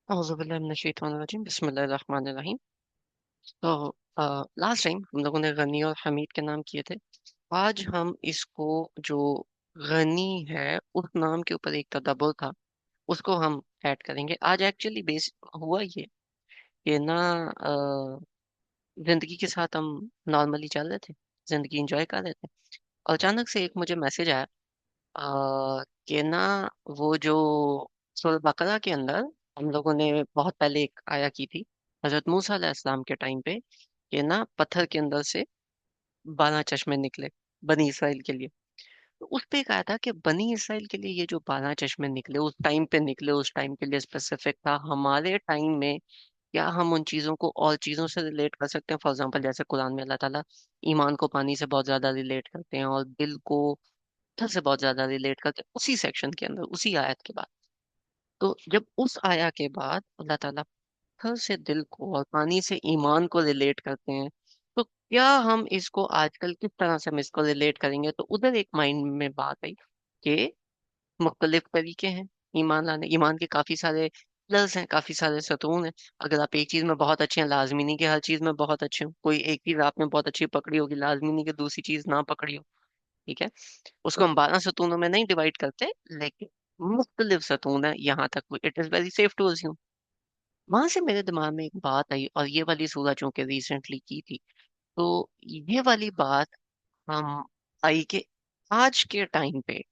औज़ुबिल्लाहि बिस्मिल्लाहिर्रहमानिर्रहीम। तो last time हम लोगों ने गनी और हमीद के नाम किए थे। आज हम इसको जो गनी है उस नाम के ऊपर एक तदब्बुर था उसको हम ऐड करेंगे। आज एक्चुअली बेस हुआ ये ना जिंदगी के साथ हम नॉर्मली चल रहे थे, जिंदगी एंजॉय कर रहे थे और अचानक से एक मुझे मैसेज आया कि ना वो जो सूरह बकरा के अंदर हम लोगों ने बहुत पहले एक आया की थी हजरत मूसा अलैहिस्सलाम के टाइम पे कि ना पत्थर के अंदर से 12 चश्मे निकले बनी इसराइल के लिए। तो उस पे एक आया था कि बनी इसराइल के लिए ये जो 12 चश्मे निकले उस टाइम पे निकले, उस टाइम के लिए स्पेसिफिक था। हमारे टाइम में क्या हम उन चीजों को और चीजों से रिलेट कर सकते हैं? फॉर एग्जाम्पल जैसे कुरान में अल्लाह ताला ईमान को पानी से बहुत ज्यादा रिलेट करते हैं और दिल को पत्थर से बहुत ज्यादा रिलेट करते हैं उसी सेक्शन के अंदर, उसी आयत के बाद। तो जब उस आया के बाद अल्लाह ताला पत्थर से दिल को और पानी से ईमान को रिलेट करते हैं, तो क्या हम इसको आजकल किस तरह से हम इसको रिलेट करेंगे? तो उधर एक माइंड में बात आई कि मुख्तलिफ तरीके हैं ईमान लाने। ईमान के काफी सारे प्लस हैं, काफी सारे सतून हैं। अगर आप एक चीज में बहुत अच्छे हैं, लाजमी नहीं कि हर चीज में बहुत अच्छे हो। कोई एक चीज आपने बहुत अच्छी पकड़ी होगी, लाजमी नहीं कि दूसरी चीज ना पकड़ी हो। ठीक है, उसको हम 12 सतूनों में नहीं डिवाइड करते, लेकिन मुख्तलिफ सतून है, यहाँ तक it is very safe to assume. वहां से मेरे दिमाग में एक बात आई और ये वाली सूरह चूंकि रिसेंटली की थी, तो ये वाली बात हम आई कि आज के टाइम पे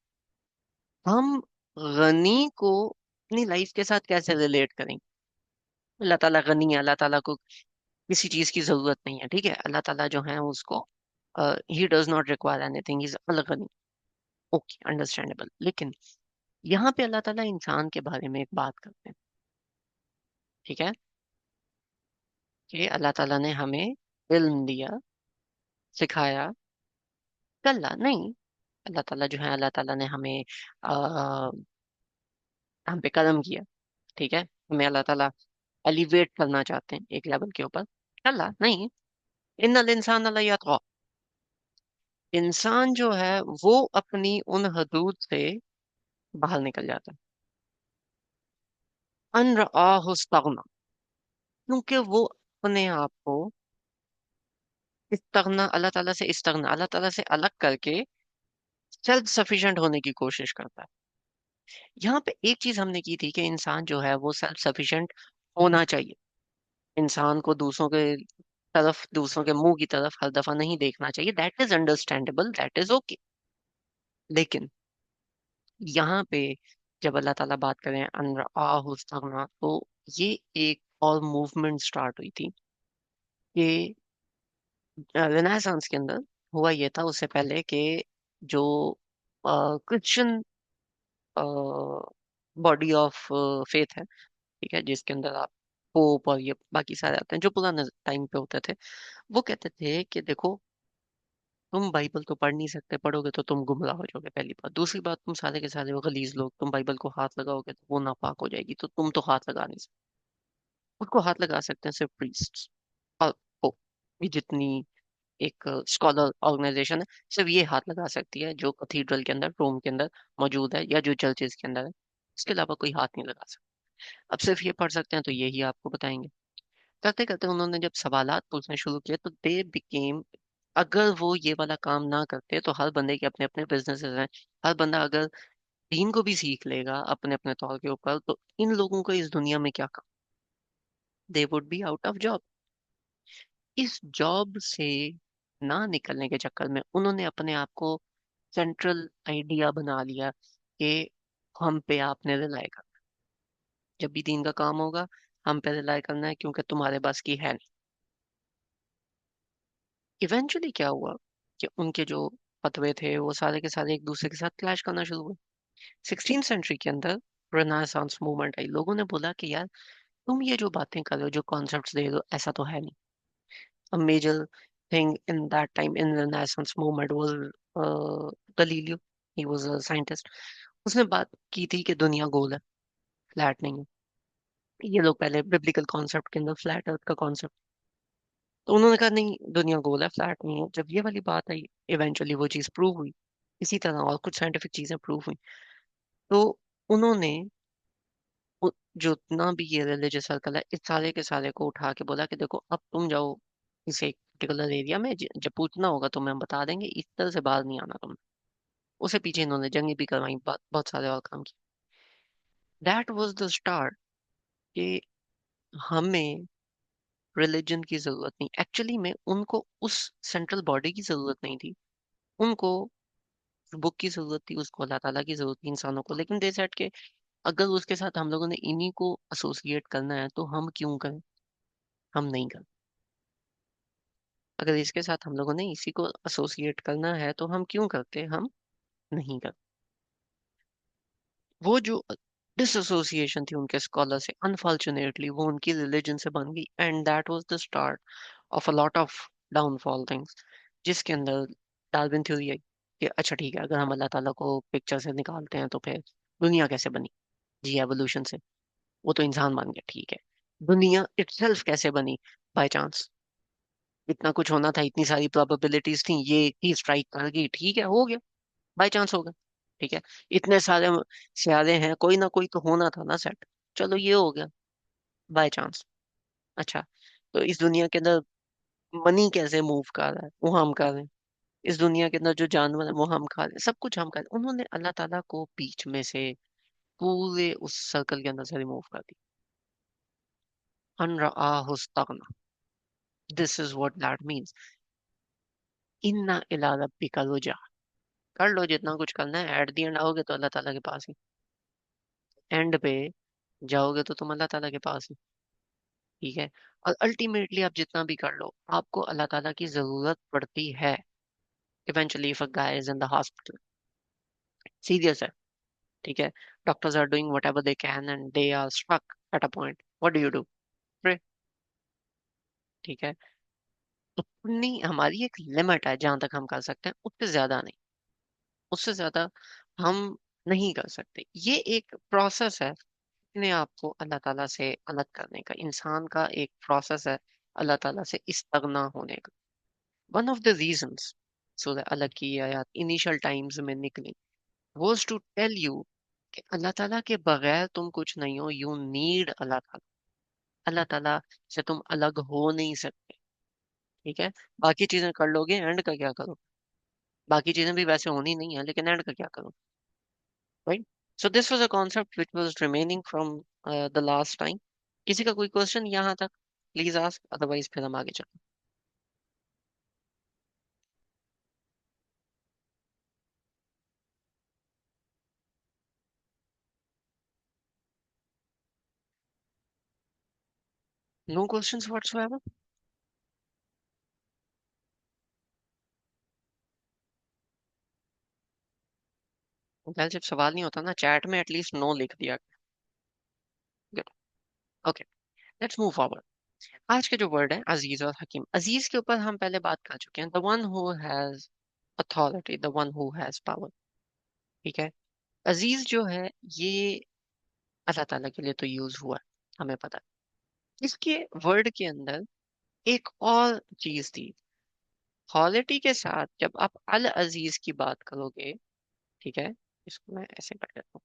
हम गनी को अपनी लाइफ के साथ कैसे रिलेट करेंगे? अल्लाह ताला गनी है, अल्लाह ताला को किसी चीज की जरूरत नहीं है। ठीक है, अल्लाह ताला जो है उसको ही does not require anything, is अल गनी। Okay, understandable. लेकिन यहाँ पे अल्लाह ताला इंसान के बारे में एक बात करते हैं। ठीक है, कि अल्लाह ताला ने हमें इल्म दिया, सिखाया, कल्ला नहीं। अल्लाह ताला जो है, अल्लाह ताला ने हमें हम पे कर्म किया। ठीक है, हमें अल्लाह ताला एलिवेट करना चाहते हैं एक लेवल के ऊपर, कल्ला नहीं। इन्नल इंसान ला यतगा, इंसान जो है वो अपनी उन हदूद से बाहर निकल जाता है। अन रआहु इस्तगना, क्योंकि वो अपने आप को इस्तगना, अल्लाह ताला से इस्तगना, अल्लाह ताला से अलग करके सेल्फ सफिशिएंट होने की कोशिश करता है। यहाँ पे एक चीज हमने की थी कि इंसान जो है वो सेल्फ सफिशिएंट होना चाहिए। इंसान को दूसरों के तरफ, दूसरों के मुंह की तरफ हर दफा नहीं देखना चाहिए। That is understandable, that is okay. लेकिन यहाँ पे जब अल्लाह ताला बात करें अन रआहु इस्तगना, तो ये एक और मूवमेंट स्टार्ट हुई थी कि रेनेसांस के अंदर हुआ ये था उससे पहले कि जो क्रिश्चियन बॉडी ऑफ फेथ है, ठीक है, जिसके अंदर आप पोप और ये बाकी सारे आते हैं जो पुराने टाइम पे होते थे, वो कहते थे कि देखो, तुम बाइबल तो पढ़ नहीं सकते, पढ़ोगे तो तुम गुमराह हो जाओगे, पहली बात। दूसरी बात, तुम सारे के सारे वो गलीज लोग, तुम बाइबल को हाथ लगाओगे तो वो नापाक हो जाएगी, तो तुम तो हाथ लगा नहीं सकते। उसको हाथ लगा सकते हैं सिर्फ प्रीस्ट और पोप। ये जितनी एक स्कॉलर ऑर्गेनाइजेशन है, सिर्फ ये हाथ लगा सकती है जो कैथीड्रल के अंदर, रोम के अंदर मौजूद है, या जो चर्चेज के अंदर है। इसके अलावा कोई हाथ नहीं लगा सकता। अब सिर्फ ये पढ़ सकते हैं, तो यही आपको बताएंगे। करते करते उन्होंने जब सवालात पूछने शुरू किए तो दे बिकेम, अगर वो ये वाला काम ना करते तो हर बंदे के अपने अपने बिजनेसेस हैं। हर बंदा अगर दीन को भी सीख लेगा अपने अपने तौर के ऊपर, तो इन लोगों को इस दुनिया में क्या काम? They would be out of job. इस जॉब से ना निकलने के चक्कर में उन्होंने अपने आप को सेंट्रल आइडिया बना लिया कि हम पे आपने रिलाय करना। जब भी दीन का काम होगा, हम पे रिलाय करना है, क्योंकि तुम्हारे बस की है नहीं। इवेंचुअली क्या हुआ कि उनके जो फतवे थे वो सारे के सारे एक दूसरे के साथ क्लैश करना शुरू हुए। 16th सेंचुरी के अंदर रेनासांस मूवमेंट आई। लोगों ने बोला कि यार, तुम ये जो बातें कर रहे हो, जो कॉन्सेप्ट्स दे रहे हो, ऐसा तो है नहीं। A major thing in that time in the Renaissance movement was Galileo. He was a scientist. उसने बात की थी कि दुनिया गोल है, फ्लैट नहीं है। ये लोग पहले बिब्लिकल कॉन्सेप्ट के अंदर फ्लैट अर्थ का कॉन्सेप्ट, तो उन्होंने कहा नहीं, दुनिया गोल है, फ्लैट नहीं है। जब ये वाली बात आई, इवेंचुअली वो चीज़ प्रूव हुई। इसी तरह और कुछ साइंटिफिक चीजें प्रूव हुई। तो उन्होंने उ- जितना भी ये रिलीजियस सर्कल है, इस सारे के सारे को उठा के बोला कि देखो अब तुम जाओ इस एक पर्टिकुलर एरिया में, जब पूछना होगा तो हम बता देंगे, इस तरह से बाहर नहीं आना तुम। उसे पीछे इन्होंने जंग भी करवाई, बहुत सारे और काम किए। दैट वाज द स्टार्ट कि हमें रिलीजन की जरूरत नहीं, एक्चुअली में उनको उस सेंट्रल बॉडी की जरूरत नहीं थी। उनको बुक की जरूरत थी, उसको अल्लाह ताला की जरूरत थी, इंसानों को। लेकिन दे सेड के अगर उसके साथ हम लोगों ने इन्हीं को एसोसिएट करना है तो हम क्यों करें, हम नहीं करें। अगर इसके साथ हम लोगों ने इसी को एसोसिएट करना है तो हम क्यों करते, हम नहीं करते। वो जो डिसएसोसिएशन थी उनके स्कॉलर से, अनफॉर्चुनेटली वो उनकी रिलीजन से बन गई, and that was the start of a lot of downfall things. जिसके अंदर डार्विन थ्योरी आई कि अच्छा ठीक है, अगर हम अल्लाह ताला को पिक्चर से निकालते हैं तो फिर दुनिया कैसे बनी। जी एवोल्यूशन से, वो तो इंसान बन गया, ठीक है। दुनिया इटसेल्फ कैसे बनी, बाय चांस। इतना कुछ होना था, इतनी सारी प्रोबेबिलिटीज थी, ये ही स्ट्राइक कर गई, ठीक है, हो गया, बाय चांस हो गया, ठीक है। इतने सारे सियारे हैं, कोई ना कोई तो होना था ना सेट, चलो ये हो गया, बाय चांस। अच्छा, तो इस दुनिया के अंदर मनी कैसे मूव कर रहा है, वो हम कर रहे हैं। इस दुनिया के अंदर जो जानवर है वो हम खा रहे हैं, सब कुछ हम खा रहे हैं। उन्होंने अल्लाह ताला को बीच में से, पूरे उस सर्कल के अंदर से रिमूव कर दी। अन रआहु इस्तगना, this is what that means. इन्ना इला रब्बिका रुजा, कर लो जितना कुछ करना है, एट दी एंड आओगे तो अल्लाह ताला के पास ही। एंड पे जाओगे तो तुम अल्लाह ताला के पास ही, ठीक है। और अल्टीमेटली आप जितना भी कर लो, आपको अल्लाह ताला की जरूरत पड़ती है। Eventually if a guy is in the hospital, serious है, ठीक है, doctors are doing whatever they can and they are struck at a point, what do? Pray, ठीक है। अपनी हमारी एक लिमिट है जहां तक हम कर सकते हैं, उससे ज्यादा नहीं, उससे ज्यादा हम नहीं कर सकते। ये एक प्रोसेस है अपने आप को अल्लाह ताला से अलग करने का, इंसान का एक प्रोसेस है अल्लाह ताला से इस्तेगना होने का। वन ऑफ द रीजंस सूरह अलग की ये आयत इनिशियल टाइम्स में निकली वाज टू टेल यू कि अल्लाह ताला के बगैर तुम कुछ नहीं हो, यू नीड अल्लाह ताला। अल्लाह ताला से तुम अलग हो नहीं सकते, ठीक है। बाकी चीजें कर लोगे, एंड का क्या करो? बाकी चीजें भी वैसे होनी नहीं है, लेकिन एंड का क्या करो, right? So this was a concept which was remaining from the last time. किसी का कोई क्वेश्चन यहाँ तक, प्लीज आस्क, अदरवाइज फिर हम आगे चलते हैं। Know questions whatsoever. वेल, जब सवाल नहीं होता ना चैट में, एटलीस्ट नो लिख दिया। Good, okay, let's move forward. आज के जो वर्ड है अजीज और हकीम, अजीज के ऊपर हम पहले बात कर चुके हैं, the one who has authority, the one who has power, ठीक है। अजीज जो है ये अल्लाह ताला के लिए तो यूज हुआ है, हमें पता है। इसके वर्ड के अंदर एक और चीज थी, क्वालिटी के साथ जब आप अल अजीज की बात करोगे, ठीक है। इसको मैं ऐसे कर देता हूँ,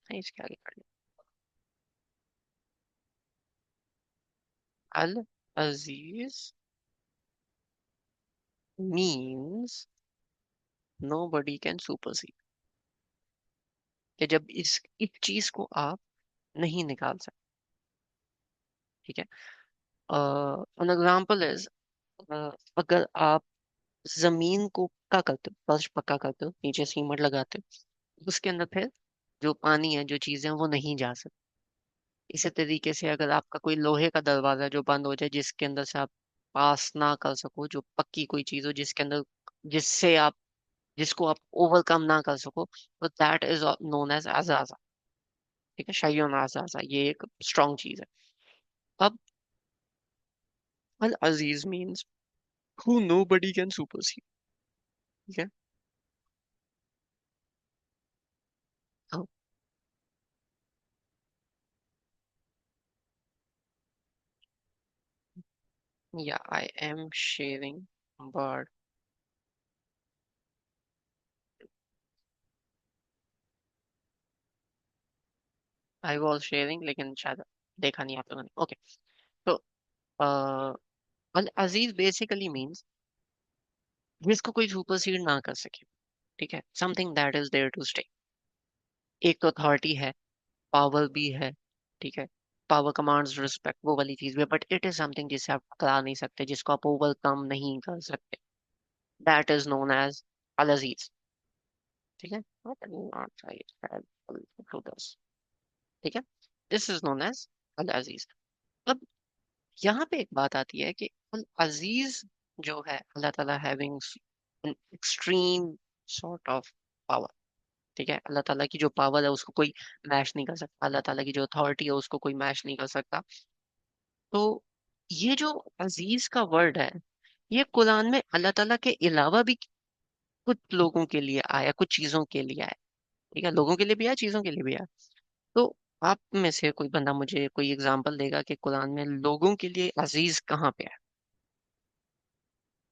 नहीं इसके आगे कर देता, अल अजीज मीन्स nobody can supersede, कि जब इस चीज को आप नहीं निकाल सकते, ठीक है। एन एग्जाम्पल इज, अगर आप जमीन को पक्का करते हो, फर्श पक्का करते हो, नीचे सीमेंट लगाते हो, उसके अंदर फिर जो पानी है, जो चीजें हैं, वो नहीं जा सकती। इसी तरीके से अगर आपका कोई लोहे का दरवाजा जो बंद हो जाए, जिसके अंदर से आप पास ना कर सको, जो पक्की कोई चीज हो जिसके अंदर, जिससे आप, जिसको आप ओवरकम ना कर सको, तो दैट इज नोन एज अजाजा, ठीक है। शय्युन अजाजा, ये एक स्ट्रॉन्ग चीज है। अब अल अजीज means who nobody can supersede, ठीक है। Oh, yeah, I am sharing, but I was sharing, लेकिन शायद देखा नहीं आप लोगों ने। ओके। तो अल अजीज बेसिकली मीन्स जिसको कोई सुपरसीड ना कर सके। ठीक है, something that is there to stay. एक तो अथॉरिटी है, पावर भी है। ठीक है, पावर कमांड्स रिस्पेक्ट, वो वाली चीज भी है, बट इट इज समथिंग जिसे आप टकरा नहीं सकते, जिसको आप ओवरकम नहीं कर सकते। दैट इज नोन एज अल अजीज। ठीक है, What are you not right, to this? ठीक है, दिस इज नोन एज अल अजीज। अब यहाँ पे एक बात आती है कि अल अजीज जो है, अल्लाह ताला having an extreme sort of power. ठीक है, अल्लाह ताला की जो पावर है उसको कोई मैच नहीं कर सकता, अल्लाह ताला की जो अथॉरिटी है उसको कोई मैच नहीं कर सकता। तो ये जो अजीज का वर्ड है, ये कुरान में अल्लाह ताला के अलावा भी कुछ लोगों के लिए आया, कुछ चीजों के लिए आया। ठीक है, लोगों के लिए भी आया, चीजों के लिए भी आया। तो आप में से कोई बंदा मुझे कोई एग्जांपल देगा कि कुरान में लोगों के लिए अजीज कहाँ पे है,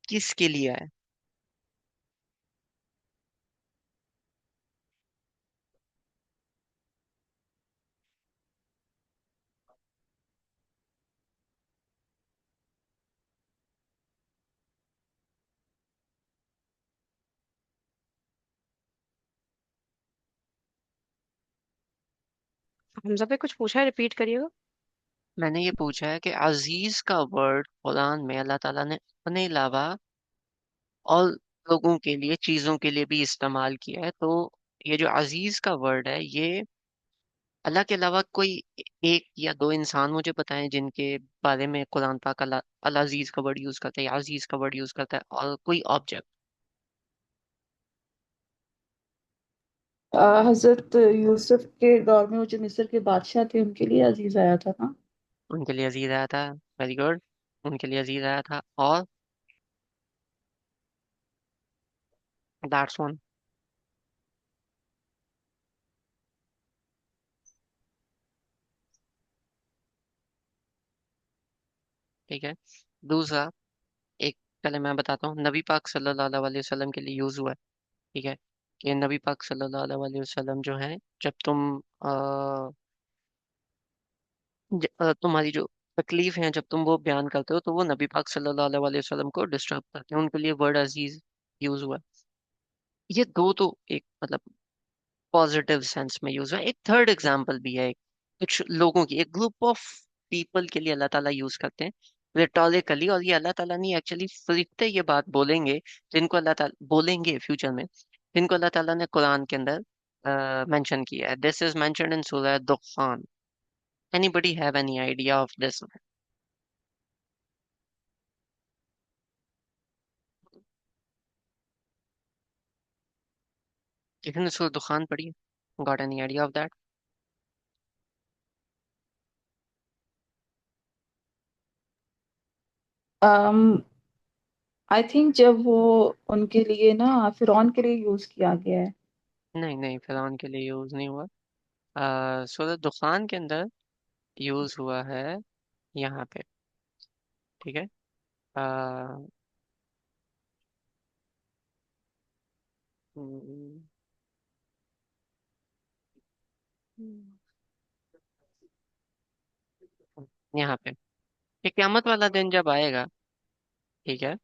किसके लिए है? हमजा पे कुछ पूछा है, रिपीट करिएगा। मैंने ये पूछा है कि अजीज का वर्ड कुरान में अल्लाह ताला ने अपने अलावा और लोगों के लिए, चीजों के लिए भी इस्तेमाल किया है। तो ये जो अजीज का वर्ड है, ये अल्लाह के अलावा कोई एक या दो इंसान मुझे बताएं जिनके बारे में कुरान पाक अल्लाह अल अजीज का वर्ड यूज करता है, या अजीज का वर्ड यूज करता है, और कोई ऑब्जेक्ट। हजरत यूसुफ के दौर में वो जो मिस्र के बादशाह थे उनके लिए अजीज आया था ना। उनके लिए अजीज आया था। वेरी गुड, उनके लिए अजीज आया था। और दैट्स वन। ठीक है, दूसरा, एक, पहले मैं बताता हूँ, नबी पाक सल्लल्लाहु अलैहि वसल्लम के लिए यूज हुआ है। ठीक है, कि नबी पाक सल्लल्लाहु अलैहि वसल्लम जो है, जब तुम तुम्हारी जो तकलीफ है, जब तुम वो बयान करते हो, तो वो नबी पाक सल्लल्लाहु अलैहि वसल्लम को डिस्टर्ब करते हैं, उनके लिए वर्ड अजीज यूज हुआ है। ये दो तो एक मतलब पॉजिटिव सेंस में यूज हुआ है। एक थर्ड एग्जांपल भी है, कुछ लोगों की, एक ग्रुप ऑफ पीपल के लिए अल्लाह ताला यूज करते हैं रिटोरिकली। और ये अल्लाह ताला नहीं, एक्चुअली फरिश्ते ये बात बोलेंगे, जिनको अल्लाह ताला बोलेंगे फ्यूचर में, जिनको अल्लाह ताला ने कुरान के अंदर मेंशन किया है। दिस इज मेंशन्ड इन सूरह दुखान। Anybody have any idea of this? किसी सूरह दुखान पढ़ी है? Got any idea of that? I think जब वो उनके लिए ना फिरौन के लिए यूज किया गया है। नहीं नहीं, फिरौन के लिए यूज नहीं हुआ। सूरह दुखान के अंदर यूज हुआ है, यहाँ पे। ठीक है। आ, हम्म, यहाँ पे, ये क़यामत वाला दिन जब आएगा, ठीक है,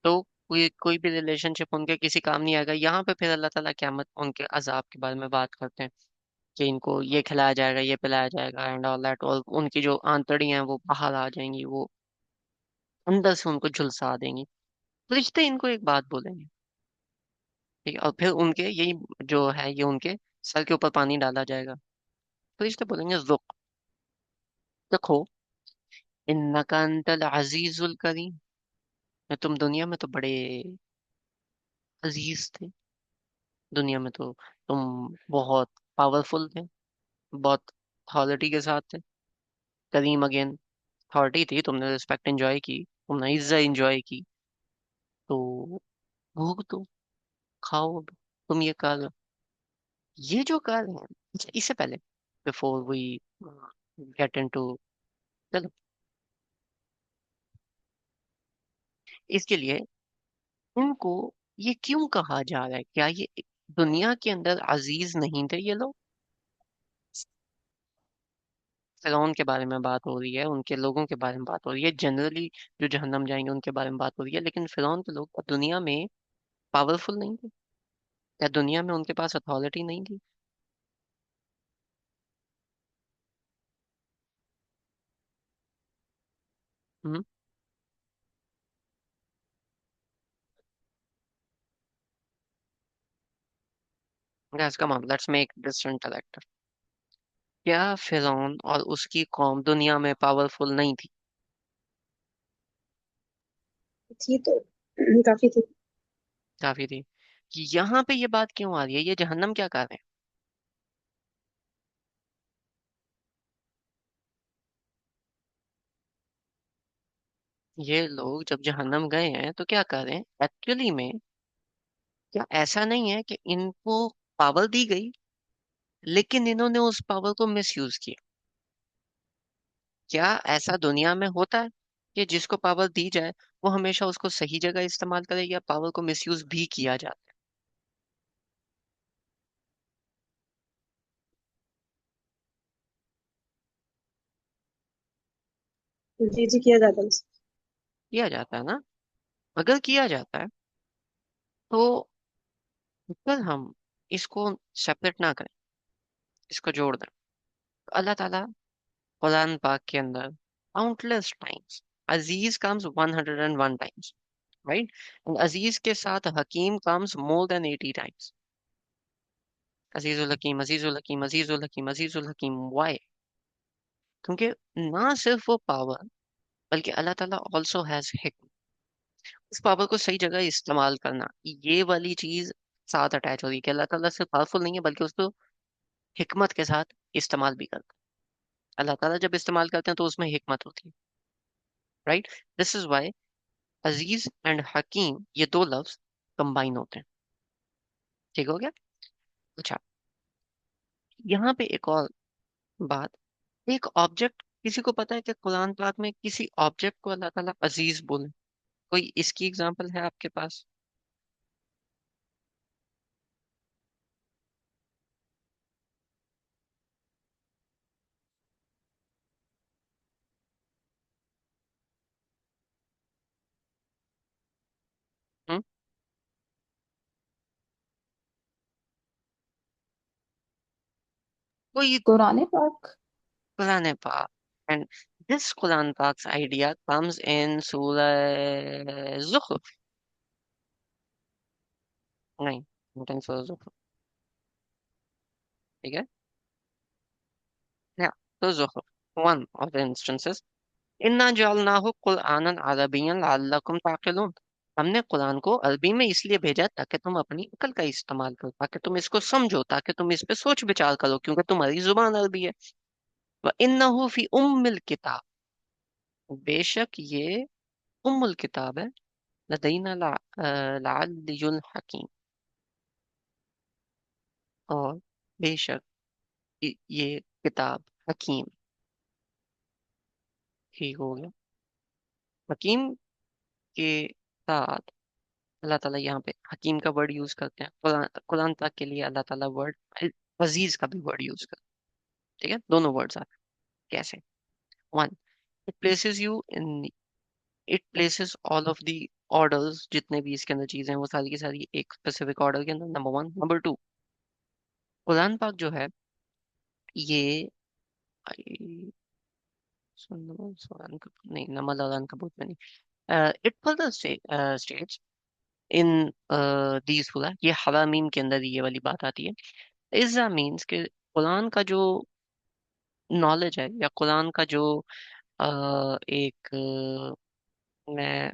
तो कोई कोई भी रिलेशनशिप उनके किसी काम नहीं आएगा। यहाँ पे फिर अल्लाह ताला क़यामत उनके अजाब के बारे में बात करते हैं, कि इनको ये खिलाया जाएगा, ये पिलाया जाएगा, एंड ऑल दैट। और उनकी जो आंतड़ियां हैं वो बाहर आ जाएंगी, वो अंदर से उनको झुलसा देंगी। फरिश्ते इनको एक बात बोलेंगे, ठीक है, और फिर उनके यही जो है, ये उनके सर के ऊपर पानी डाला जाएगा। फरिश्ते बोलेंगे ज़ुक़, देखो, इन्नका अंतल अजीजुल करीम, मैं तुम दुनिया में तो बड़े अजीज थे, दुनिया में तो तुम बहुत पावरफुल थे, बहुत अथॉरिटी के साथ थे। करीम अगेन, अथॉरिटी थी, तुमने रिस्पेक्ट एंजॉय की, तुमने इज्जत एंजॉय की, तो भोग दो, खाओ, तुम ये कर, ये जो कर है। अच्छा, इससे पहले, बिफोर वी गेट इनटू, चलो, इसके लिए इनको ये क्यों कहा जा रहा है? क्या ये दुनिया के अंदर अजीज नहीं थे ये लोग? फिरौन के बारे में बात हो रही है, उनके लोगों के बारे में बात हो रही है, जनरली जो जहन्नम जाएंगे उनके बारे में बात हो रही है, लेकिन फिरौन के लोग दुनिया में पावरफुल नहीं थे, या दुनिया में उनके पास अथॉरिटी नहीं थी। Hmm. Guys come on, let's make this intellect. क्या फिरौन और उसकी कौम दुनिया में पावरफुल नहीं थी? थी तो काफी थी। काफी थी। कि यहाँ पे ये बात क्यों आ रही है, ये जहन्नम क्या कर रहे हैं? ये लोग जब जहन्नम गए हैं तो क्या कर रहे हैं एक्चुअली में? क्या ऐसा नहीं है कि इनको पावर दी गई, लेकिन इन्होंने उस पावर को मिसयूज किया? क्या ऐसा दुनिया में होता है कि जिसको पावर दी जाए वो हमेशा उसको सही जगह इस्तेमाल करे, या पावर को मिसयूज भी किया जाता जी जी, किया जाता है। है? किया जाता है ना? अगर किया जाता है तो अगर हम इसको सेपरेट ना करें, इसको जोड़ दें, तो अल्लाह ताला कुरान पाक के अंदर काउंटलेस टाइम्स अजीज कम्स 101 टाइम्स, राइट? एंड अजीज के साथ हकीम कम्स मोर देन 80 टाइम्स। अजीजुल हकीम, अजीजुल हकीम, अजीजुल हकीम, अजीजुल हकीम। व्हाई? क्योंकि ना सिर्फ वो पावर, बल्कि अल्लाह ताला ऑल्सो हैज हिकम। उस पावर को सही जगह इस्तेमाल करना, ये वाली चीज साथ अटैच हो रही है कि अल्लाह ताला सिर्फ पावरफुल नहीं है, बल्कि उसको हिकमत के साथ इस्तेमाल भी करता है। अल्लाह ताला जब इस्तेमाल करते हैं तो उसमें हिकमत होती है, राइट? दिस इज वाई अजीज एंड हकीम, ये दो लफ्ज कंबाइन होते हैं। ठीक हो गया? अच्छा, यहाँ पे एक और बात। एक ऑब्जेक्ट, किसी को पता है कि कुरान पाक में किसी ऑब्जेक्ट को अल्लाह ताला अजीज बोले? कोई इसकी एग्जांपल है आपके पास? हम्म? कोई कुरान पाक। Quran Pak. And this Quran Pak's idea comes in Surah Zukhruf. नहीं, not in Surah Zukhruf. ठीक है? Yeah, Surah Zukhruf. One of the instances. इन्ना जअलनाहु कुरआनन अरबिय्यन लअल्लकुम ताक़िलून। हमने कुरान को अरबी में इसलिए भेजा ताकि तुम अपनी अकल का इस्तेमाल करो, ताकि तुम इसको समझो, ताकि तुम इस पे सोच विचार करो, क्योंकि तुम्हारी जुबान अरबी है। व इन्नहु फी उम्मिल किताब, बेशक ये उम्मुल किताब है। लदीना लअलियुल हकीम, और बेशक ये किताब हकीम ही हो गया। हकीम के साथ अल्लाह ताला यहाँ पे हकीम का वर्ड यूज करते हैं। कुरान कुरान पाक के लिए अल्लाह ताला वर्ड अजीज का भी वर्ड यूज करते हैं। ठीक है, दोनों वर्ड्स आते हैं। कैसे? One, it places you in, it places all of the orders, जितने भी इसके अंदर चीजें हैं वो सारी की सारी एक स्पेसिफिक ऑर्डर के अंदर, number one. Number to, Quran पाक जो है ये नहीं, नमल और अनकबूत में नहीं। इट फर्दर स्टेट्स इन दी सूरा, ये हवामीम के अंदर ये वाली बात आती है। इज़ा मीन्स के कुरान का जो नॉलेज है, या कुरान का जो एक मैं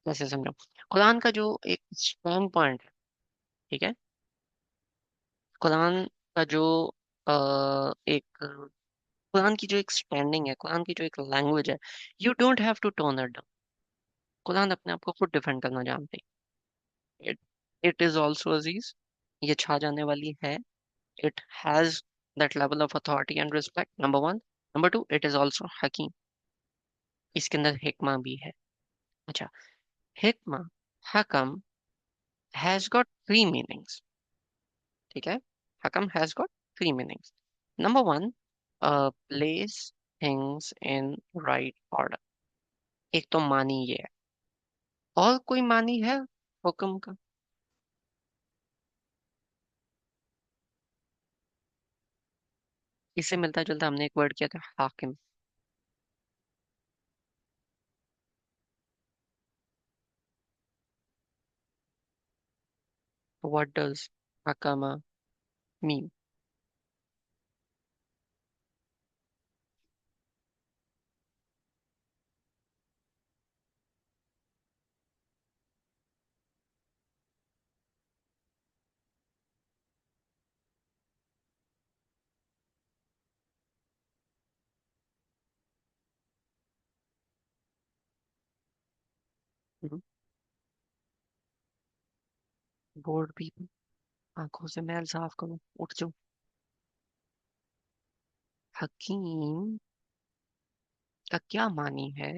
कैसे समझाऊं, कुरान का जो एक स्ट्रॉन्ग पॉइंट है, ठीक है? कुरान का जो एक कुरान की जो एक स्टैंडिंग है, कुरान की जो एक लैंग्वेज है, you don't have to tone it down. Quran अपने आप को खुद डिफेंड करना जानते हैं। इट इज ऑल्सो अजीज, ये छा जाने वाली है। It has that level of authority and respect, number one. Number two, it is also हकीम, इसके अंदर हिकमा भी है। अच्छा, हिकमा, हकम हैज गॉट थ्री मीनिंग्स। ठीक है? हकम has got three meanings. Number one, place things in right order। एक तो मानी ये है, और कोई मानी है हुक्म का? इससे मिलता जुलता हमने एक वर्ड किया था, हाकिम। व्हाट डज हकामा मीन? बोर्ड पीपल, आंखों से मैल साफ करो, उठ जाओ। हकीम का क्या मानी है?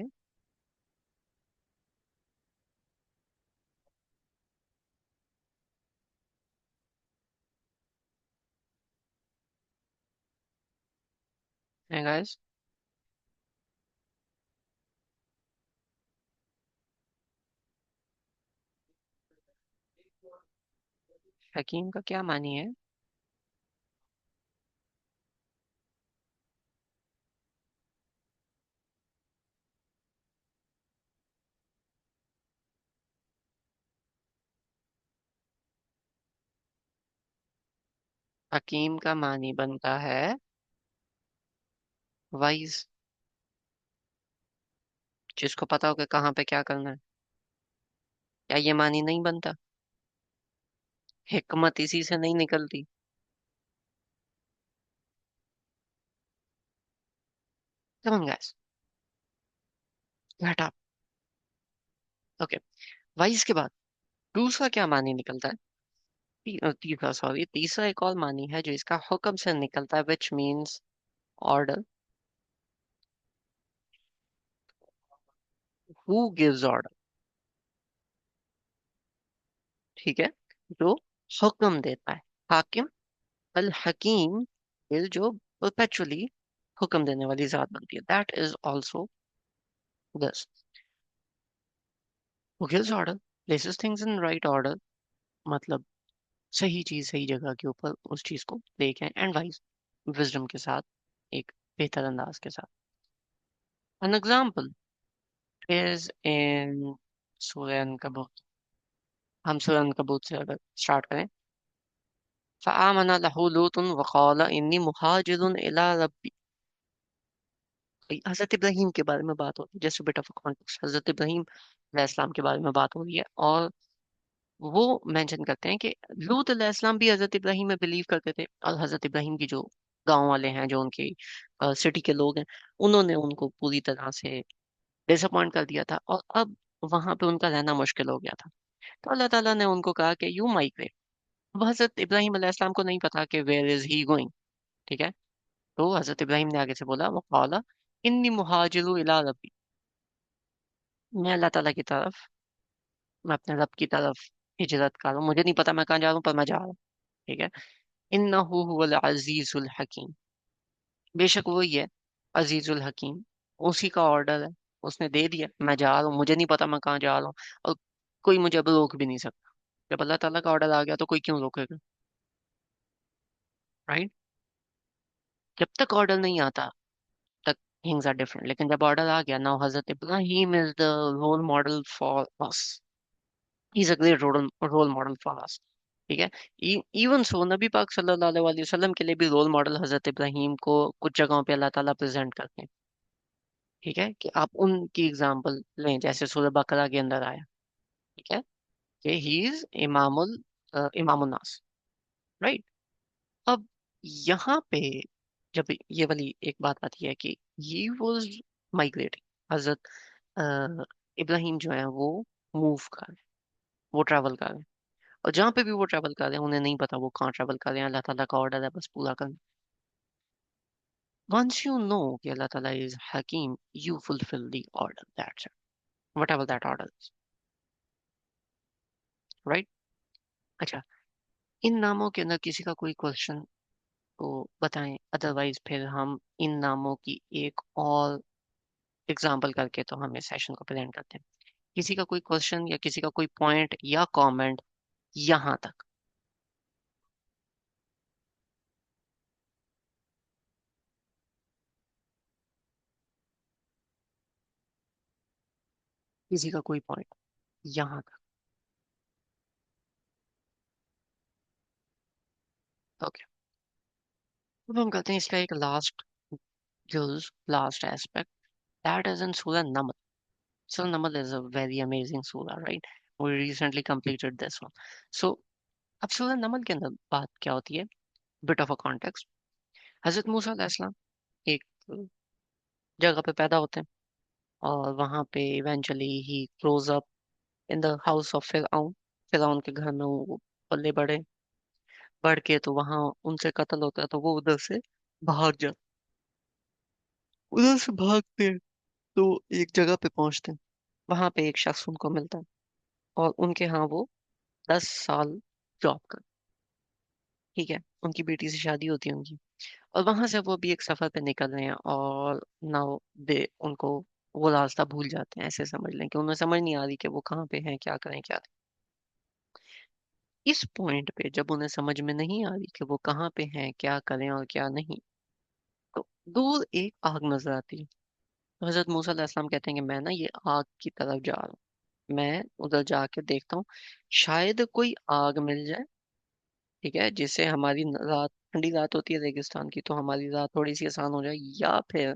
है गाइस? हकीम का क्या मानी है? हकीम का मानी बनता है वाइज, जिसको पता हो कि कहाँ पे क्या करना है। या ये मानी नहीं बनता? हिकमत इसी से नहीं निकलती? कम गैस, घटा। ओके, वाइज के बाद दूसरा क्या मानी निकलता है? तीसरा, सॉरी, तीसरा एक और मानी है जो इसका हुक्म से निकलता है, which means order. Who gives order? ठीक है, जो हुक्म देता है, हाकिम। अल हकीम इज जो परपेचुअली हुक्म देने वाली जात बनती है, that is also this. Who gives order, places things in right order, मतलब सही चीज सही जगह के ऊपर उस चीज को लेके, एंड वाइज, विजडम के साथ, एक बेहतर अंदाज के साथ। एन एग्जाम्पल इज इन सूरह अनकबूत। हम सूरह अनकबूत से अगर स्टार्ट करें, फ़आमन लहू लूतुन वक़ाल इन्नी मुहाजिरुन इला रब्बी। हजरत इब्राहिम के बारे में बात होती है, जस्ट बिट ऑफ कॉन्टेक्स्ट, हजरत इब्राहिम अलैहिस्सलाम के बारे में बात हो रही है। और वो मेंशन करते हैं कि लूत अलैहिस्सलाम भी हजरत इब्राहिम में बिलीव करते थे, और हजरत इब्राहिम की जो गांव वाले हैं, जो उनके सिटी के लोग हैं, उन्होंने उनको पूरी तरह से डिसअपॉइंट कर दिया था, और अब वहां पे उनका रहना मुश्किल हो गया था। तो अल्लाह ताला ने उनको कहा कि यू माइग्रेट। अब हजरत इब्राहिम अलैहिस्सलाम को नहीं पता कि वेयर इज ही गोइंग। ठीक है, तो हजरत इब्राहिम ने आगे से बोला, वो कौला इन्नी मुहाजिरु इला रब्बी, मैं अल्लाह ताला की तरफ, मैं अपने रब की तरफ हिजरत कर रहा हूँ। मुझे नहीं पता मैं कहाँ जा रहा हूँ, पर मैं जा रहा हूँ। ठीक है, इन्नहु हुवल अजीजुल हकीम, बेशक वही है अजीजुल हकीम, उसी का ऑर्डर है, उसने दे दिया, मैं जा रहा हूँ, मुझे नहीं पता मैं कहाँ जा रहा हूँ, और कोई मुझे अब रोक भी नहीं सकता। जब अल्लाह ताला का ऑर्डर आ गया तो कोई क्यों रोकेगा? राइट? जब तक ऑर्डर नहीं आता तक थिंग्स आर डिफरेंट, लेकिन जब ऑर्डर आ गया, नाउ हजरत Ibrahim is the role model for us, is a great role model for us. ठीक है, इवन सो नबी पाक सल्लल्लाहु अलैहि वसल्लम के लिए भी रोल मॉडल हजरत इब्राहिम को कुछ जगहों पे अल्लाह ताला प्रेजेंट करते हैं। ठीक है, कि आप उनकी एग्जांपल लें, जैसे सूरह बकरा के अंदर आया। ठीक है, कि ही इज इमामुल नास। राइट? अब यहाँ पे जब ये वाली एक बात आती है कि ही वॉज माइग्रेटिंग, हजरत इब्राहिम जो है वो मूव कर रहे हैं, वो ट्रैवल कर रहे हैं, और जहाँ पे भी वो ट्रैवल कर रहे हैं उन्हें नहीं पता वो कहाँ ट्रैवल कर रहे हैं, अल्लाह ताला का ऑर्डर है बस पूरा करना। वंस यू नो कि अल्लाह ताला इज हकीम, you fulfil the order, that's it, whatever that order is. Right? अच्छा, इन नामों के अंदर किसी का कोई क्वेश्चन तो बताएं, अदरवाइज फिर हम इन नामों की एक और एग्जाम्पल करके तो हम इस सेशन को प्रेजेंट करते हैं। किसी का कोई क्वेश्चन या किसी का कोई पॉइंट या कमेंट यहाँ तक? किसी का कोई पॉइंट यहाँ तक? ओके, अब हम करते हैं इसका एक last use, last aspect, that is in सूरह नमल. सूरह नमल is a very amazing surah, right? We recently completed this one. So अब सूरह नमल के अंदर बात क्या होती है? Bit of a context. हजरत मूसा अलैहिस्सलाम एक जगह पे पैदा होते हैं, और वहां पे इवेंचुअली ही grows up in the house of फिरऔन. फिरऔन के घर में वो पले बड़े. बढ़ के तो वहां उनसे कत्ल होता है, तो वो उधर से भाग जा उधर से भागते हैं. तो एक जगह पे पहुंचते हैं. वहां पे एक शख्स उनको मिलता है, और उनके यहाँ वो 10 साल जॉब कर. ठीक है, उनकी बेटी से शादी होती है उनकी. और वहां से वो भी एक सफर पे निकल रहे हैं, और नाउ दे उनको वो रास्ता भूल जाते हैं, ऐसे समझ लें कि उन्हें समझ नहीं आ रही कि वो कहाँ पे हैं, क्या करें क्या नहीं. इस पॉइंट पे जब उन्हें समझ में नहीं आ रही कि वो कहाँ पे हैं, क्या करें और क्या नहीं, तो दूर एक आग नजर आती है. तो हजरत मूसा अलैहिस्सलाम कहते हैं कि मैं ना ये आग की तरफ जा रहा हूँ, मैं उधर जाके देखता हूँ, शायद कोई आग मिल जाए. ठीक है, जिससे हमारी रात, ठंडी रात होती है रेगिस्तान की, तो हमारी रात थोड़ी सी आसान हो जाए, या फिर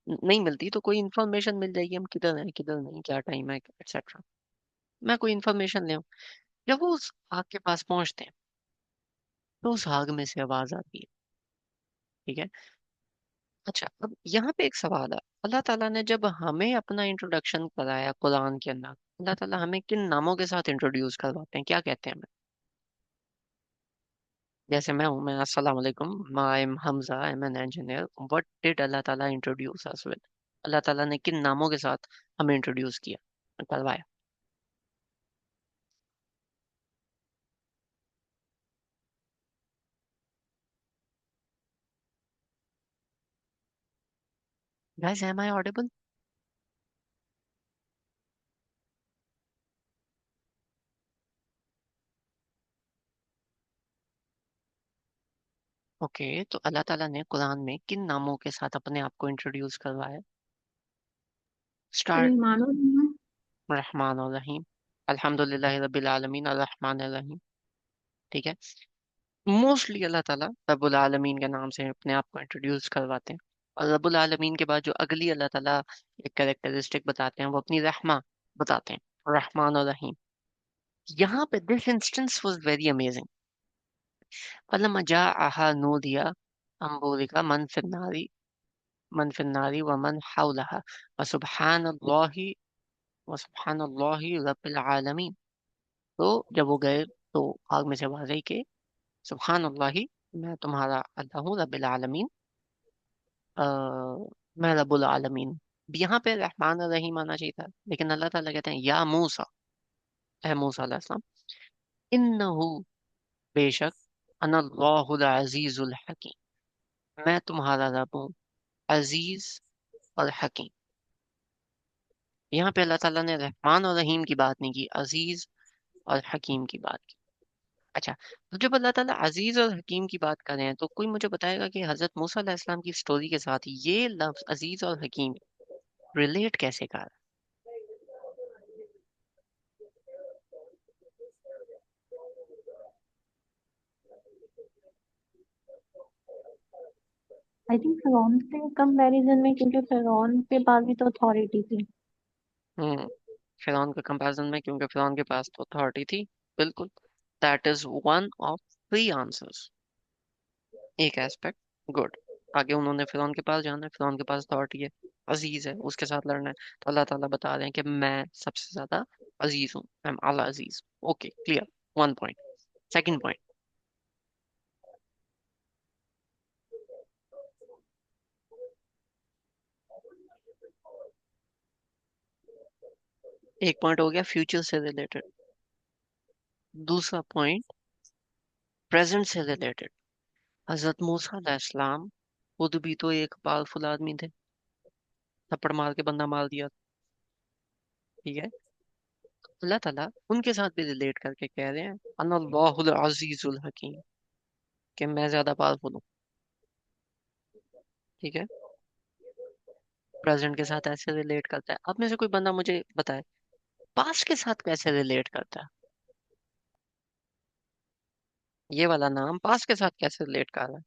नहीं मिलती तो कोई इन्फॉर्मेशन मिल जाएगी, हम किधर हैं किधर नहीं, क्या टाइम है, एक्सेट्रा. मैं कोई इन्फॉर्मेशन ले आऊं. जब वो उस आग के पास पहुंचते हैं, तो उस आग में से आवाज आती है. ठीक है. अच्छा, अब यहाँ पे एक सवाल है. अल्लाह ताला ने जब हमें अपना इंट्रोडक्शन कराया कुरान के अंदर, अल्लाह ताला हमें किन नामों के साथ इंट्रोड्यूस करवाते हैं, क्या कहते हैं हमें? जैसे मैं हूँ, मैं अस्सलाम वालेकुम, I am Hamza, I am an engineer. What did अल्लाह ताला इंट्रोड्यूस अस विद? अल्लाह ताला ने किन नामों के साथ हमें इंट्रोड्यूस किया, करवाया? Guys, am I audible? Okay, तो अल्लाह ताला ने कुरान में किन नामों के साथ अपने आप को इंट्रोड्यूस करवाया? स्टार्ट. रहमान और रहमान। रहमान और रहीम. अल्हम्दुलिल्लाह रब्बिल आलमीन अर्रहमान अर्रहीम. ठीक है. मोस्टली अल्लाह ताला रब्बुल आलमीन के नाम से अपने आप को इंट्रोड्यूस करवाते हैं. और रब्बुल आलमीन के बाद जो अगली अल्लाह ताला एक कैरेक्टरिस्टिक बताते हैं, वो अपनी रहमा बताते हैं, रहमान और रहीम. यहाँ पे this instance was very amazing. फलम्मा जाअहा नूदिया अन बुरिका मन फिन्नारी व मन हौलहा व सुब्हानल्लाहि रब्बिल आलमीन. तो जब वो गए, तो आग में से आवाज आई कि सुब्हान अल्लाह, मैं तुम्हारा अल्लाह हूँ, रब्बिल आलमीन, अ, मैं रब्बुल आलमीन. यहाँ पे रहमान और रहीम आना चाहिए था, लेकिन अल्लाह ताला कहते हैं या मूसा, ए मूसा अलैहिस्सलाम, इन्नहु, बेशक, अनल्लाहुल अजीजुल हकीम, मैं तुम्हारा रब हूँ, अजीज और हकीम. यहाँ पे अल्लाह ताला ने रहमान और रहीम की बात नहीं की, अजीज और हकीम की बात की. अच्छा, तो जब अल्लाह ताला अजीज और हकीम की बात कर रहे हैं, तो कोई मुझे बताएगा कि हजरत मूसा अलैहिस्सलाम की स्टोरी के साथ ये लफ्ज अजीज और हकीम रिलेट कैसे कर? आई थिंक फिरौन से कंपैरिजन में, क्योंकि फिरौन के पास भी तो अथॉरिटी थी। हम्म. फिरौन के कंपैरिजन में, क्योंकि फिरौन के पास तो अथॉरिटी थी. बिल्कुल. That is one of three answers. एक एस्पेक्ट. गुड. आगे उन्होंने फिरौन के पास जाना है, फिरौन के पास अथॉरिटी है, अजीज है, उसके साथ लड़ना है. तो अल्लाह ताला बता रहे हैं कि मैं सबसे ज्यादा अजीज हूँ, I am Al Aziz. Okay, clear. One point. Second point. एक पॉइंट हो गया फ्यूचर से रिलेटेड. दूसरा पॉइंट प्रेजेंट से रिलेटेड. हजरत मूसा अलैहिस्सलाम खुद भी तो एक पावरफुल आदमी थे, थप्पड़ मार के बंदा मार दिया। ठीक है, अल्लाह ताला उनके साथ भी रिलेट करके कह रहे हैं अनल्लाहुल अजीजुल हकीम, कि मैं ज्यादा पावरफुल हूँ। ठीक है, प्रेजेंट के साथ ऐसे रिलेट करता है। आप में से कोई बंदा मुझे बताए पास्ट के साथ कैसे रिलेट करता है, ये वाला नाम पास्ट के साथ कैसे रिलेट कर रहा है।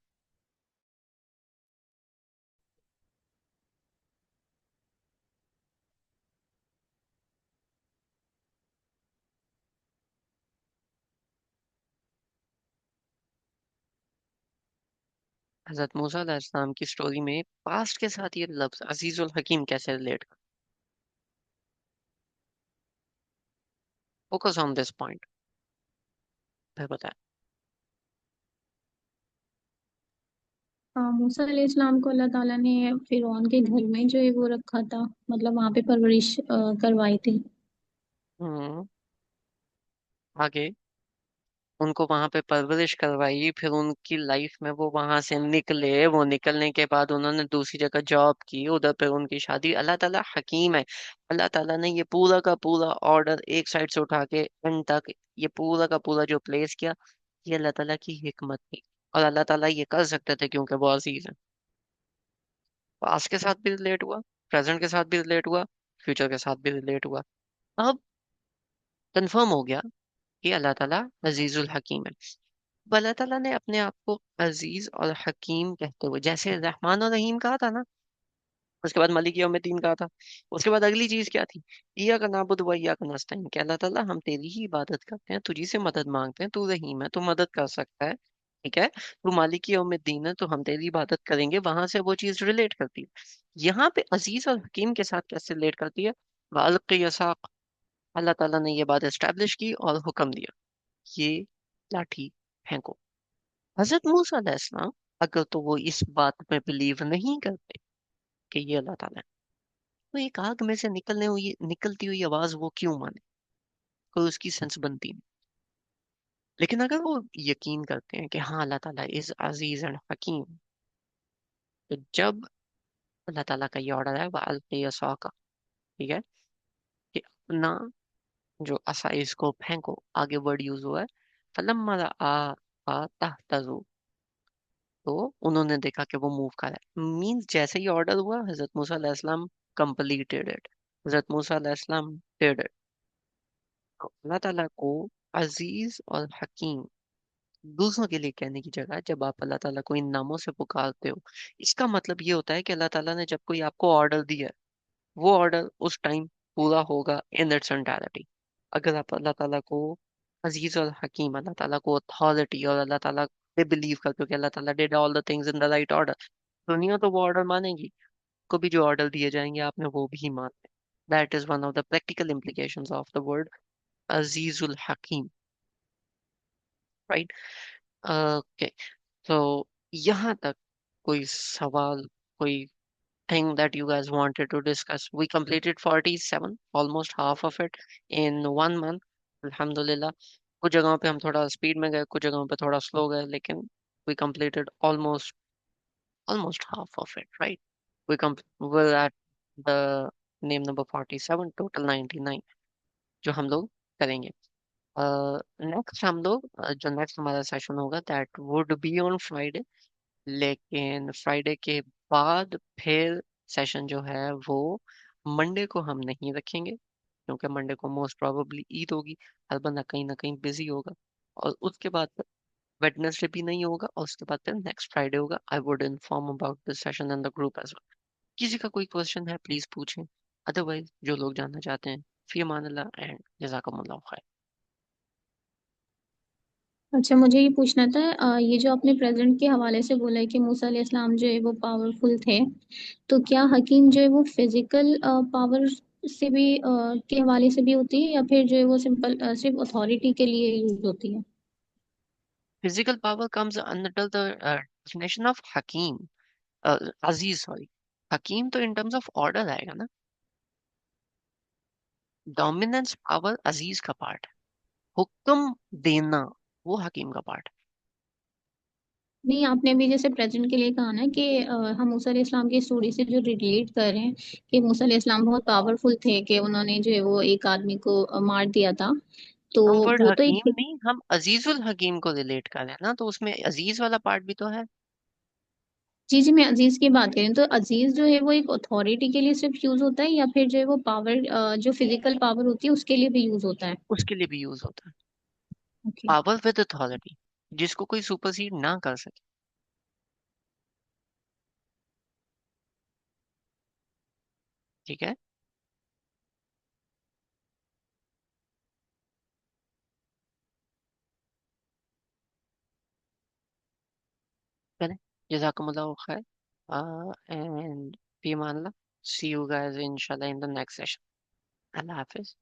हजरत मूसा अलैहिस्सलाम की स्टोरी में पास्ट के साथ ये लफ्ज अजीजुल हकीम कैसे रिलेट कर, फोकस ऑन दिस पॉइंट, फिर बताए। हाँ, मूसा अलैहिस्सलाम को अल्लाह ताला ने फिरौन के घर में जो है वो रखा था, मतलब वहां पे परवरिश करवाई थी। हम्म, आगे उनको वहां पे परवरिश करवाई, फिर उनकी लाइफ में वो वहां से निकले, वो निकलने के बाद उन्होंने दूसरी जगह जॉब की, उधर पे उनकी शादी। अल्लाह ताला हकीम है, अल्लाह ताला ने ये पूरा का पूरा ऑर्डर एक साइड से उठा के एंड तक ये पूरा का पूरा जो प्लेस किया, ये अल्लाह ताला की हिकमत थी। और अल्लाह ताला ये कर सकते थे क्योंकि वो अजीज है। पास्ट के साथ भी रिलेट हुआ, प्रेजेंट के साथ भी रिलेट हुआ, फ्यूचर के साथ भी रिलेट हुआ। अब कंफर्म हो गया कि अल्लाह ताला अजीजुल हकीम है। अब अल्लाह ताला ने अपने आप को अजीज और हकीम कहते हुए, जैसे रहमान और रहीम कहा था ना, उसके बाद मलिक यौमिद्दीन कहा था, उसके बाद अगली चीज क्या थी, इय्या का नाबुद व इय्या का नस्तईन, कि अल्लाह ताला हम तेरी ही इबादत करते हैं, तुझी से मदद मांगते हैं, तू रहीम है, तू मदद कर सकता है। ठीक है, तू मालिक यौमिद्दीन है, तो हम तेरी इबादत करेंगे, वहां से वो चीज रिलेट करती है। यहाँ पे अजीज और हकीम के साथ कैसे रिलेट करती है, वाल्क़ि यसाक, अल्लाह ताला ने ये बात एस्टेब्लिश की और हुक्म दिया, ये लाठी फेंको। हजरत मूसा अलैहिस्सलाम अगर तो वो इस बात में बिलीव नहीं करते कि ये अल्लाह ताला है, तो एक आग में से निकलती हुई आवाज वो क्यों माने, कोई उसकी सेंस बनती नहीं। लेकिन अगर वो यकीन करते हैं कि हाँ अल्लाह ताला इज अजीज एंड हकीम, तो जब अल्लाह ताला का ये ऑर्डर है, वह अलक़ी का, ठीक है, कि अपना जो असा है इसको फेंको, आगे वर्ड यूज हुआ है फलम्मा आ तहतजु, तो उन्होंने देखा कि वो मूव कर रहा है, मीन्स जैसे ही ऑर्डर हुआ हजरत मूसा अलैहिस्सलाम कंप्लीटेड इट, हजरत मूसा अलैहिस्सलाम डिड इट। तो अल्लाह ताला को अजीज और हकीम दूसरों के लिए कहने की जगह जब आप अल्लाह ताला को इन नामों से पुकारते हो, इसका मतलब ये होता है कि अल्लाह ताला ने जब कोई आपको ऑर्डर दिया है, वो ऑर्डर उस टाइम पूरा होगा इन इट्स एंटायरिटी। अगर आप अल्लाह ताला को अजीज और हकीम, अल्लाह ताला को अथॉरिटी और अल्लाह ताला पे बिलीव करते हो कि अल्लाह ताला did all the things in the right order, दुनिया तो वो ऑर्डर मानेगी, को भी जो ऑर्डर दिए जाएंगे आपने वो भी मानना है। That is one of the practical implications of the word अजीजुल हकीम, राइट। ओके, तो यहाँ तक कोई सवाल, कोई thing that you guys wanted to discuss? We completed 47, almost half of it in 1 month. Alhamdulillah. कुछ जगहों पे हम थोड़ा स्पीड में गए, कुछ जगहों पे थोड़ा स्लो गए, लेकिन we completed almost half of it, right? We're at the name number 47, total 99 जो हम लोग करेंगे। नेक्स्ट हम लोग जो नेक्स्ट हमारा सेशन होगा that would be on Friday, लेकिन फ्राइडे के बाद फिर सेशन जो है वो मंडे को हम नहीं रखेंगे, क्योंकि मंडे को मोस्ट प्रोबेबली ईद होगी, हर बंदा कहीं ना कहीं बिजी होगा। और उसके बाद वेडनेसडे भी नहीं होगा, और उसके बाद फिर नेक्स्ट फ्राइडे होगा। I would inform about this session in the group as well. किसी का कोई क्वेश्चन है प्लीज पूछें, अदरवाइज जो लोग जानना चाहते हैं, फी अमान अल्लाह एंड जज़ाकमुल्लाह खैर। अच्छा, मुझे ये पूछना था, ये जो आपने प्रेजेंट के हवाले से बोला है कि मूसा अलैहिस्सलाम जो है वो पावरफुल थे, तो क्या हकीम जो है वो फिजिकल पावर से भी के हवाले से भी होती है, या फिर जो है वो सिंपल सिर्फ अथॉरिटी के लिए यूज होती है? Physical power comes under the definition of हकीम, अजीज सॉरी। हकीम तो इन टर्म्स ऑफ ऑर्डर आएगा ना, डोमिनेंस पावर अजीज का पार्ट है, हुक्म देना वो हकीम का पार्ट नहीं, आपने अभी जैसे प्रेजेंट के लिए कहा ना कि हम मूसा अलैहिस्सलाम की स्टोरी से जो रिलेट कर रहे हैं कि मूसा अलैहिस्सलाम बहुत पावरफुल थे कि उन्होंने जो है वो एक आदमी को मार दिया था। तो हम वर्ड वो तो हकीम एक, नहीं, हम अजीजुल हकीम को रिलेट कर रहे हैं ना, तो उसमें अजीज वाला पार्ट भी तो है। जी जी, मैं अजीज की बात करें तो अजीज जो है वो एक अथॉरिटी के लिए सिर्फ यूज होता है, या फिर जो है वो पावर, जो फिजिकल पावर होती है उसके लिए भी यूज होता है? उसके लिए भी यूज होता है। ओके। पावर विद अथॉरिटी, जिसको कोई सुपरसीड ना कर सके। ठीक है। चलें, जज़ाकुमुल्लाह खैर, एंड फी अमान अल्लाह, सी यू गाइस इंशाल्लाह इन द नेक्स्ट सेशन। अल्लाह हाफिज।